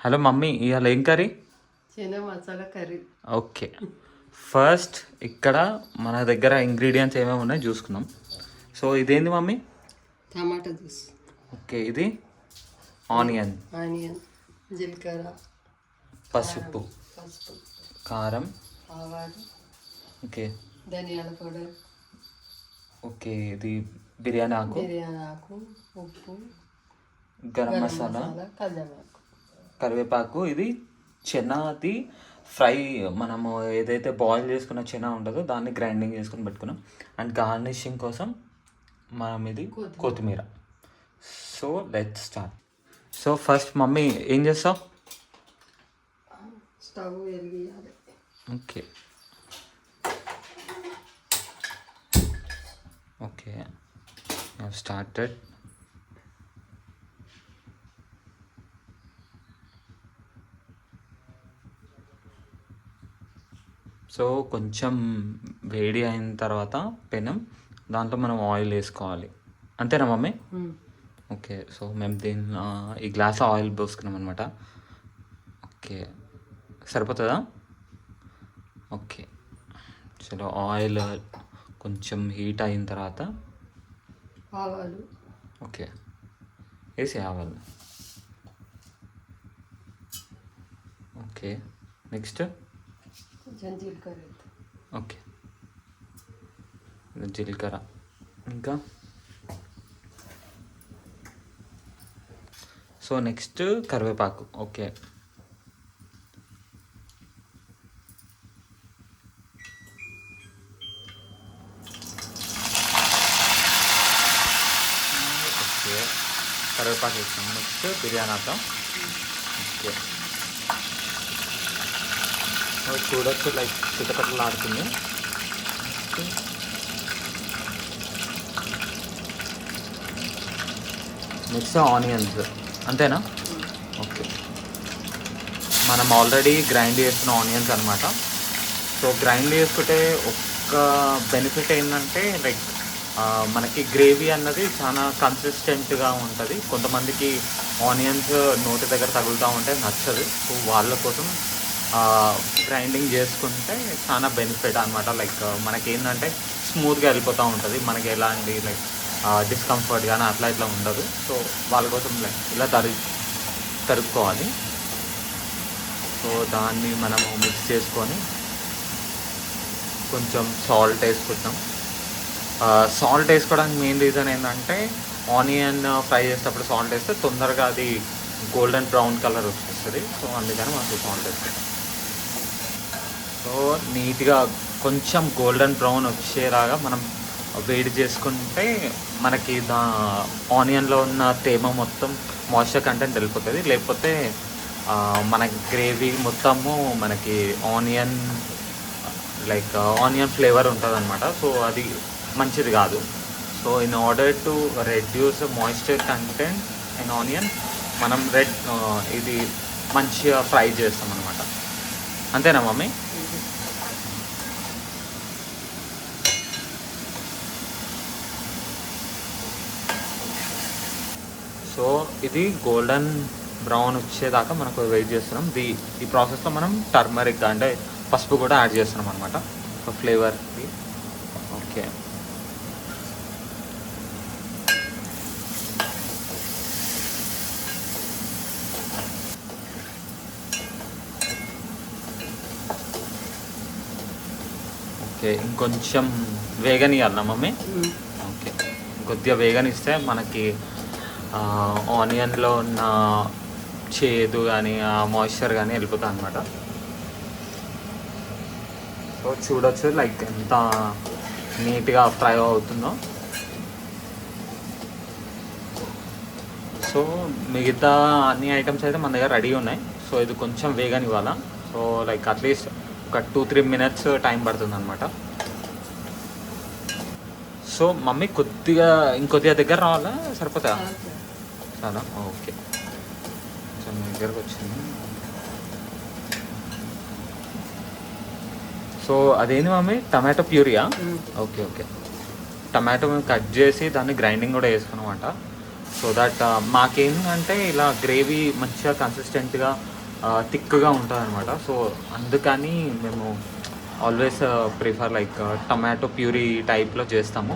Hello mummy, ఇవాళ ఏం curry? చిన్న మసాలా కర్రీ. ఓకే, ఫస్ట్ ఇక్కడ మన దగ్గర ఇంగ్రీడియంట్స్ ఏమేమి ఉన్నాయో చూసుకుందాం. సో ఇదేంది మమ్మీ? టమాటా జ్యూస్. ఓకే, ఇది ఆనియన్, జీలకర్ర, పసుపు, కారం, ఆవాలు, ఓకే ధనియాల పౌడర్, ఓకే ఇది బిర్యానీ ఆకు, ఉప్పు, గరం మసాలా, కల్యామాకు, కరివేపాకు. ఇది చెనాది ఫ్రై, మనము ఏదైతే బాయిల్ చేసుకున్న చెనా ఉంటుందో దాన్ని గ్రైండింగ్ చేసుకుని పెట్టుకున్నాం. అండ్ గార్నిషింగ్ కోసం మనం ఇది కొత్తిమీర. So let's start. So first mummy ఏం చేస్తావు? స్టవ్ వెలిగియాలి. Okay okay, started. సో కొంచెం వేడి అయిన తర్వాత పెనం, దాంట్లో మనం ఆయిల్ వేసుకోవాలి. అంతేనా మమ్మీ? ఓకే, సో మేము ఈ గ్లాస్లో ఆయిల్ పోసుకున్నాం అనమాట. ఓకే, సరిపోతుందా? ఓకే, చలో ఆయిల్ కొంచెం హీట్ అయిన తర్వాత ఆవాలు. ఓకే, వేసి ఆవాలు. ఓకే, నెక్స్ట్ కొంచెం జీలకర్ర. ఓకే, జీలకర్ర, ఇంకా సో నెక్స్ట్ కరివేపాకు. ఓకే, ఓకే కరివేపాకు వేస్తాం. నెక్స్ట్ బిర్యానీ ఆకు. ఓకే, చూడొచ్చు లైక్ చిటపటలు ఆడుతుంది. Next onions. అంతేనా? ఓకే, మనం ఆల్రెడీ గ్రైండ్ చేస్తున్న ఆనియన్స్ అనమాట. సో గ్రైండ్ చేసుకుంటే ఒక్క బెనిఫిట్ ఏంటంటే లైక్ మనకి గ్రేవీ అన్నది చాలా కన్సిస్టెంట్గా ఉంటుంది. కొంతమందికి ఆనియన్స్ నోటి దగ్గర తగులుతూ ఉంటే నచ్చదు. సో వాళ్ళ కోసం గ్రైండింగ్ చేసుకుంటే చాలా బెనిఫిట్ అనమాట. లైక్ మనకేంటంటే స్మూత్గా వెళ్ళిపోతూ ఉంటుంది, మనకి ఎలాంటి లైక్ డిస్కంఫర్ట్ కానీ అట్లా ఇట్లా ఉండదు. సో వాళ్ళ కోసం లైక్ ఇలా తరుక్కోవాలి. సో దాన్ని మనము మిక్స్ చేసుకొని కొంచెం సాల్ట్ వేసుకుంటాం. సాల్ట్ వేసుకోవడానికి మెయిన్ రీజన్ ఏంటంటే ఆనియన్ ఫ్రై చేసేటప్పుడు సాల్ట్ వేస్తే తొందరగా అది గోల్డెన్ బ్రౌన్ కలర్ వచ్చేస్తుంది. సో అందుకని మనకు సాల్ట్ వేసుకుంటాం. సో నీట్గా కొంచెం గోల్డెన్ బ్రౌన్ వచ్చేలాగా మనం వేడి చేసుకుంటే మనకి ఆనియన్లో ఉన్న తేమ మొత్తం మాయిశ్చర్ కంటెంట్ వెళ్ళిపోతుంది. లేకపోతే మన గ్రేవీ మొత్తము మనకి ఆనియన్ ఫ్లేవర్ ఉంటుంది అనమాట. సో అది మంచిది కాదు. So in order to reduce moisture content in onion మనం ఇది మంచిగా ఫ్రై చేస్తాం అనమాట. అంతేనా మమ్మీ? సో ఇది గోల్డెన్ బ్రౌన్ వచ్చేదాకా మనకు వెయిట్ చేస్తున్నాం. ఈ ప్రాసెస్లో మనం టర్మరిక్ అంటే పసుపు కూడా యాడ్ చేస్తున్నాం అనమాట ఫ్లేవర్కి. ఓకే, ఓకే ఇంకొంచెం వేగనియాలనా మమ్మీ? ఓకే, కొద్దిగా వేగనిస్తే మనకి ఆనియన్లో ఉన్న చేదు కానీ మాయిశ్చర్ కానీ వెళ్ళిపోతుంది అనమాట. సో చూడొచ్చు లైక్ ఎంత నీట్గా ఫ్రై అవుతుందో. సో మిగతా అన్ని ఐటమ్స్ అయితే మన దగ్గర రెడీ ఉన్నాయి. సో ఇది కొంచెం వేగనివ్వాలా. సో లైక్ అట్లీస్ట్ ఒక 2-3 minutes టైం పడుతుంది అనమాట. సో మమ్మీ ఇంకొద్దిగా దగ్గర రావాలా? సరిపోతా చాలా? ఓకే, కొంచెం దగ్గరకు వచ్చింది. సో అదేంది మమ్మీ? టమాటో ప్యూరియా? ఓకే ఓకే, టమాటో మేము కట్ చేసి దాన్ని గ్రైండింగ్ కూడా వేసుకున్నామంట. సో దట్ మాకేంటంటే ఇలా గ్రేవీ మంచిగా కన్సిస్టెంట్గా థిక్గా ఉంటుంది అనమాట. సో అందుకని మేము always prefer like tomato puree టైప్లో చేస్తాము.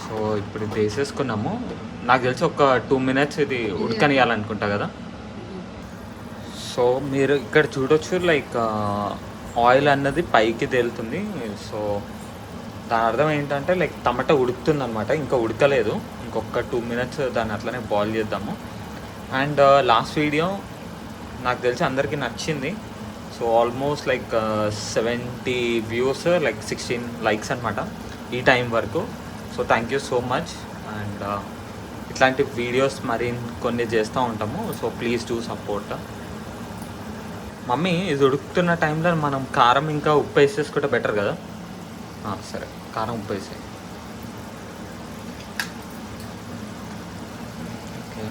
సో ఇప్పుడు ఇది వేసేసుకున్నాము. నాకు తెలిసి ఒక 2 minutes ఇది ఉడకనియాలనుకుంటా కదా. సో మీరు ఇక్కడ చూడొచ్చు లైక్ ఆయిల్ అన్నది పైకి తేలుతుంది. సో దాని అర్థం ఏంటంటే లైక్ టమాటా ఉడుకుతుంది అనమాట, ఇంకా ఉడకలేదు. ఇంకొక 2 minutes దాన్ని అట్లనే బాయిల్ చేద్దాము. అండ్ లాస్ట్ వీడియో నాకు తెలిసి అందరికీ నచ్చింది. So almost like 70 views, like 16 likes అనమాట ఈ టైం వరకు. So thank you so much. And ఇట్లాంటి వీడియోస్ మరి కొన్ని చేస్తూ ఉంటాము. So please do support. Mummy ఇది ఉడుకుతున్న టైంలో మనం కారం ఇంకా ఉప్పు వేసేసుకుంటే బెటర్ కదా. సరే, కారం ఉప్పు వేసే. ఓకే,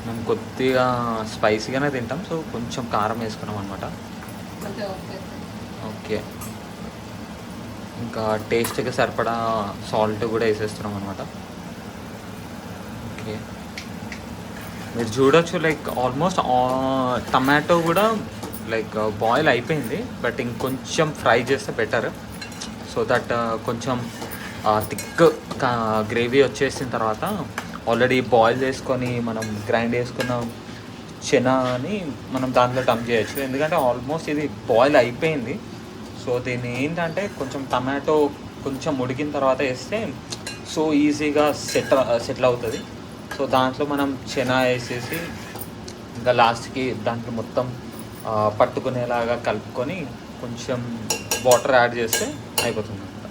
మేము కొద్దిగా స్పైసీగానే తింటాం. సో కొంచెం కారం వేసుకున్నాం అనమాట. ఓకే, ఇంకా టేస్ట్కి సరిపడా సాల్ట్ కూడా వేసేస్తున్నాం అనమాట. ఓకే, మీరు చూడొచ్చు లైక్ ఆల్మోస్ట్ టమాటో కూడా లైక్ బాయిల్ అయిపోయింది. బట్ ఇంకొంచెం ఫ్రై చేస్తే బెటర్. సో దట్ కొంచెం థిక్ గ్రేవీ వచ్చేసిన తర్వాత ఆల్రెడీ బాయిల్ చేసుకొని మనం గ్రైండ్ చేసుకున్న చెనాని మనం దాంట్లో డంప్ చేయొచ్చు. ఎందుకంటే ఆల్మోస్ట్ ఇది బాయిల్ అయిపోయింది. సో దీన్ని ఏంటంటే కొంచెం టమాటో కొంచెం ఉడికిన తర్వాత వేస్తే సో ఈజీగా సెటిల్ అవుతుంది. సో దాంట్లో మనం చెనా వేసేసి ఇంకా లాస్ట్కి దాంట్లో మొత్తం పట్టుకునేలాగా కలుపుకొని కొంచెం వాటర్ యాడ్ చేస్తే అయిపోతుంది అనమాట.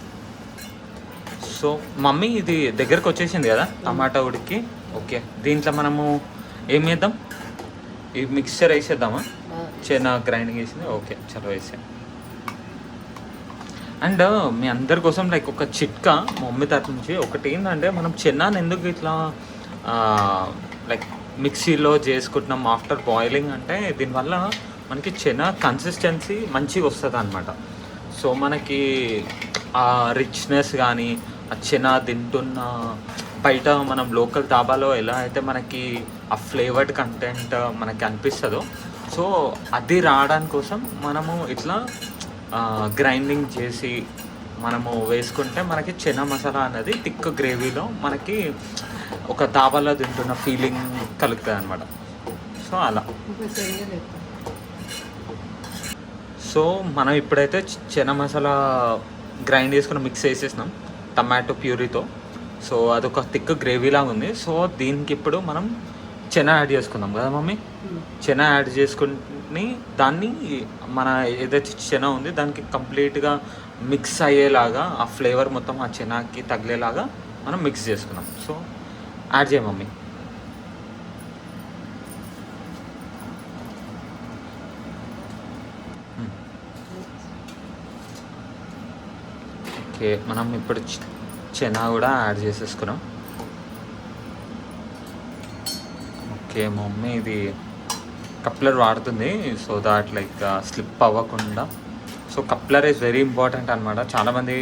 సో మమ్మీ ఇది దగ్గరకు వచ్చేసింది కదా టమాటా ఉడికి. ఓకే, దీంట్లో మనము ఏం చేద్దాం? ఈ మిక్స్చర్ వేసేద్దామా? చెనా గ్రైండింగ్ వేసింది. ఓకే, చలో వేసే. అండ్ మీ అందరి కోసం లైక్ ఒక చిట్కా మా మమ్మీ తరఫు నుంచి. ఒకటి ఏంటంటే మనం చెన్నాను ఎందుకు ఇట్లా లైక్ మిక్సీలో చేసుకుంటున్నాం ఆఫ్టర్ బాయిలింగ్ అంటే దీనివల్ల మనకి చెనా కన్సిస్టెన్సీ మంచిగా వస్తుంది అనమాట. సో మనకి ఆ రిచ్నెస్ కానీ ఆ చెనా తింటున్న బయట మనం లోకల్ ధాబాలో ఎలా అయితే మనకి ఆ ఫ్లేవర్డ్ కంటెంట్ మనకి అనిపిస్తుందో సో అది రావడానికి కోసం మనము ఇట్లా గ్రైండింగ్ చేసి మనము వేసుకుంటే మనకి చెనా మసాలా అనేది థిక్ గ్రేవీలో మనకి ఒక ధాబాలో తింటున్న ఫీలింగ్ కలుగుతుంది అనమాట. సో అలా. సో మనం ఇప్పుడైతే చెనా మసాలా గ్రైండ్ చేసుకుని మిక్స్ వేసేసినాం టమాటో ప్యూరీతో. సో అదొక థిక్ గ్రేవీలాగా ఉంది. సో దీనికి ఇప్పుడు మనం చెనా యాడ్ చేసుకుందాం కదా మమ్మీ. చెనా యాడ్ చేసుకుని దాన్ని మన ఏదైతే చెనా ఉంది దానికి కంప్లీట్గా మిక్స్ అయ్యేలాగా ఆ ఫ్లేవర్ మొత్తం ఆ చెనాకి తగిలేలాగా మనం మిక్స్ చేసుకుందాం. సో యాడ్ చేయ మమ్మీ. ఓకే, మనం ఇప్పుడు చెనా కూడా యాడ్ చేసేసుకున్నాం. ఓకే, మమ్మీ ఇది కప్లర్ వాడుతుంది సో దాట్ లైక్ స్లిప్ అవ్వకుండా. So coupler is very important అనమాట. చాలామంది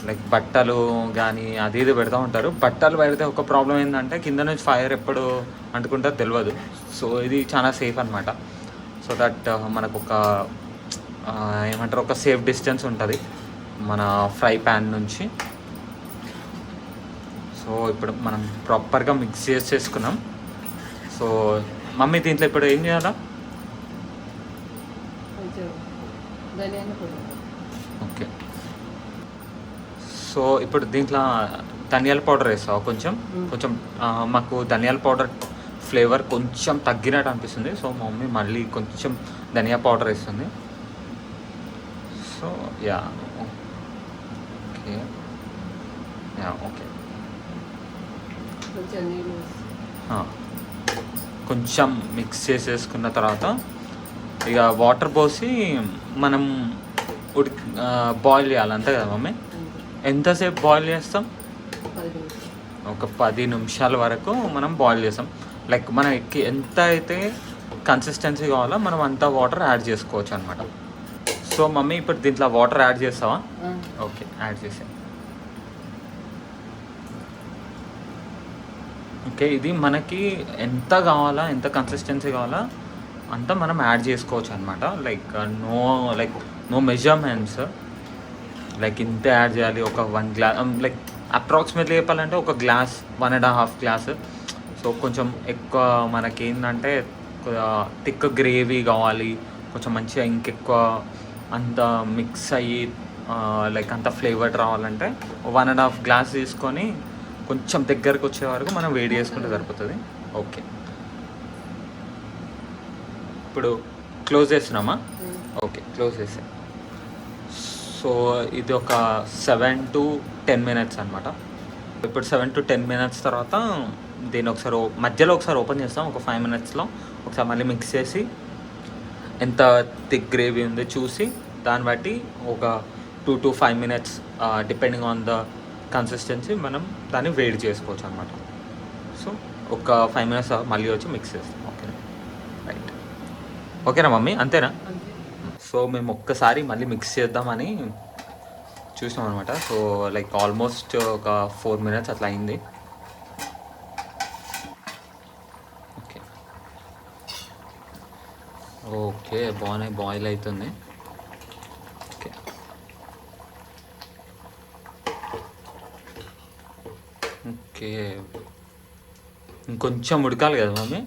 లైక్ బట్టలు కానీ అది ఇది పెడతా ఉంటారు. బట్టలు పెడితే ఒక ప్రాబ్లం ఏంటంటే కింద నుంచి ఫైర్ ఎప్పుడు అంటుకుంటారో తెలియదు. సో ఇది చాలా సేఫ్ అనమాట. సో దట్ మనకు ఒక ఏమంటారు ఒక సేఫ్ డిస్టెన్స్ ఉంటుంది మన ఫ్రై ప్యాన్ నుంచి. సో ఇప్పుడు మనం ప్రాపర్గా మిక్స్ చేసేసుకున్నాం. సో మమ్మీ దీంట్లో ఇప్పుడు ఏం చేయాలా? ఓకే, సో ఇప్పుడు దీంట్లో ధనియాల పౌడర్ వేస్తావా? కొంచెం కొంచెం మాకు ధనియాల పౌడర్ ఫ్లేవర్ కొంచెం తగ్గినట్టు అనిపిస్తుంది. సో మా మమ్మీ మళ్ళీ కొంచెం ధనియా పౌడర్ వేస్తుంది. So yeah okay yeah okay. కొంచెం మిక్స్ చేసేసుకున్న తర్వాత ఇక వాటర్ పోసి మనం బాయిల్ చేయాలి అంతే కదా మమ్మీ? ఎంతసేపు బాయిల్ చేస్తాం? ఒక 10 నిమిషాల వరకు మనం బాయిల్ చేస్తాం. లైక్ మనకి ఎంత అయితే కన్సిస్టెన్సీ కావాలో మనం అంత వాటర్ యాడ్ చేసుకోవచ్చు అనమాట. సో మమ్మీ ఇప్పుడు దీంట్లో వాటర్ యాడ్ చేస్తావా? ఓకే, యాడ్ చేసా. ఓకే, ఇది మనకి ఎంత కావాలా, ఎంత కన్సిస్టెన్సీ కావాలా అంతా మనం యాడ్ చేసుకోవచ్చు అనమాట. లైక్ నో మెజర్మెంట్స్, లైక్ ఇంత యాడ్ చేయాలి, ఒక 1 గ్లాస్, లైక్ అప్రాక్సిమేట్లీ చెప్పాలంటే ఒక గ్లాస్, 1.5 గ్లాస్. సో కొంచెం ఎక్కువ మనకి ఏంటంటే థిక్ గ్రేవీ కావాలి, కొంచెం మంచిగా ఇంకెక్కువ అంత మిక్స్ అయ్యి లైక్ అంత ఫ్లేవర్ రావాలంటే 1.5 గ్లాస్ తీసుకొని కొంచెం దగ్గరకు వచ్చే వరకు మనం వేడి చేసుకుంటే సరిపోతుంది. ఓకే, ఇప్పుడు క్లోజ్ చేస్తున్నామా? ఓకే, క్లోజ్ చేసే. సో ఇది ఒక 7 to 10 మినిట్స్ అనమాట. ఇప్పుడు 7 to 10 మినిట్స్ తర్వాత దీన్ని ఒకసారి మధ్యలో ఒకసారి ఓపెన్ చేస్తాం. ఒక 5 మినిట్స్లో ఒకసారి మళ్ళీ మిక్స్ చేసి ఎంత థిక్ గ్రేవీ ఉందో చూసి దాన్ని బట్టి ఒక 2 to 5 minutes depending on the consistency మనం దాన్ని వేడి చేసుకోవచ్చు అనమాట. సో ఒక 5 మినిట్స్ మళ్ళీ వచ్చి మిక్స్ చేస్తాం. ఓకేనా, రైట్. ఓకేనా మమ్మీ, అంతేనా? సో మేము ఒక్కసారి మళ్ళీ మిక్స్ చేద్దామని చూసాం అనమాట. సో లైక్ ఆల్మోస్ట్ ఒక 4 మినిట్స్ అట్లా అయింది. ఓకే ఓకే, బాగానే బాయిల్ అవుతుంది. ఓకే, ఓకే, ఇంకొంచెం ఉడకాలి కదా మమ్మీ.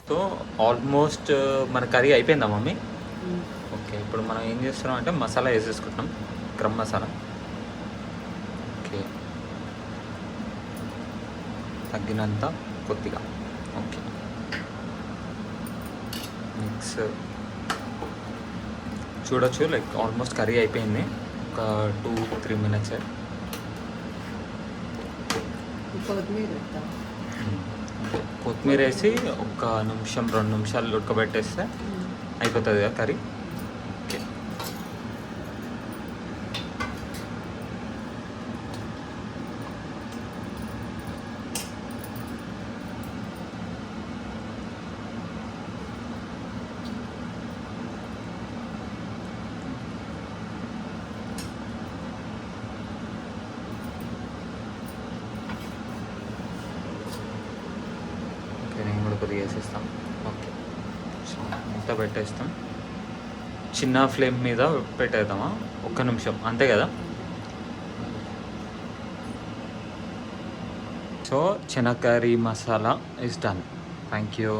సో ఆల్మోస్ట్ మన కర్రీ అయిపోయిందా మమ్మీ? ఓకే, ఇప్పుడు మనం ఏం చేస్తున్నాం అంటే మసాలా వేసేసుకుంటున్నాం, గరం మసాలా. ఓకే, తగ్గినంత కొద్దిగా. ఓకే, మిక్స్ చూడొచ్చు, లైక్ ఆల్మోస్ట్ కర్రీ అయిపోయింది. ఒక 2-3 మినిట్స్. కొత్తిమీర వేసి ఒక 1-2 నిమిషాలు ఉడకబెట్టేస్తే అయిపోతుంది కదా కర్రీ. ఓకే, నేను కూడా కొద్దిగా వేసేస్తాం. ఓకే, మూత పెట్టేస్తాం. చిన్న ఫ్లేమ్ మీద పెట్టేద్దామా? 1 నిమిషం అంతే కదా. So chana curry masala is done. Thank you.